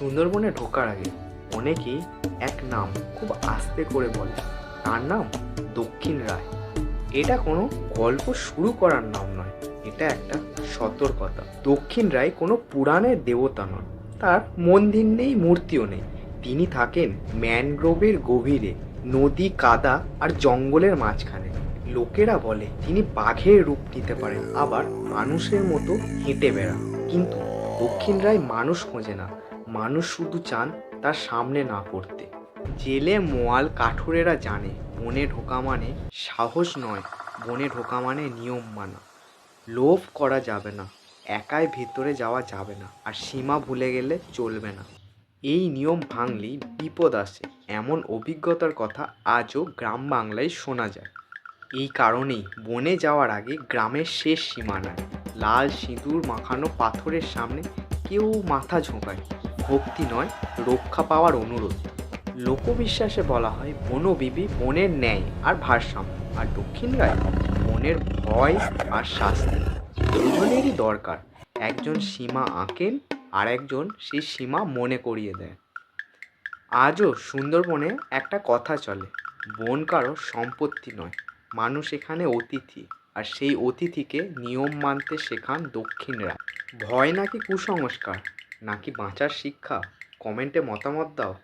সুন্দরবনে ঢোকার আগে অনেকেই এক নাম খুব আস্তে করে বলে, তার নাম দক্ষিণ রায়। এটা কোনো গল্প শুরু করার নাম নয়, এটা একটা সতর্কতা। দক্ষিণ রায় কোনো পুরাণের দেবতা নন, তার মন্দির নেই, মূর্তিও নেই। তিনি থাকেন ম্যানগ্রোভের গভীরে, নদী, কাদা আর জঙ্গলের মাঝখানে। লোকেরা বলে তিনি বাঘের রূপ নিতে পারেন, আবার মানুষের মতো হেঁটে বেড়ান। কিন্তু দক্ষিণ রায় মানুষ খোঁজে না, মানুষ শুধু চান তার সামনে না পড়তে। জেলে মোয়াল কাঠুরেরা জানে বনে ঢোকা মানে সাহস নয়, বনে ঢোকা মানে নিয়ম মানা। লোভ করা যাবে না, একাই ভেতরে যাওয়া যাবে না, আর সীমা ভুলে গেলে চলবে না। এই নিয়ম ভাঙলেই বিপদ আসে, এমন অভিজ্ঞতার কথা আজও গ্রাম বাংলায় শোনা যায়। এই কারণেই বনে যাওয়ার আগে গ্রামের শেষ সীমানায় লাল সিঁদুর মাখানো পাথরের সামনে কেউ মাথা ঝোঁকায়। ভক্তি নয়, রক্ষা পাওয়ার অনুরোধ। লোকবিশ্বাসে বলা হয় বনবিবি বনের ন্যায় আর ভারসাম্য, আর দক্ষিণ রায় বনের ভয় আর শাস্তি। দুজনেরই দরকার। একজন সীমা আঁকেন, আর একজন সেই সীমা মনে করিয়ে দেয়। আজও সুন্দরবনে একটা কথা চলে, বন কারো সম্পত্তি নয়, মানুষ এখানে অতিথি, আর সেই অতিথিকে নিয়ম মানতে শেখান দক্ষিণ রায়। ভয় নাকি কুসংস্কার, নাকি বাঁচার শিক্ষা? কমেন্টে মতামত দাও।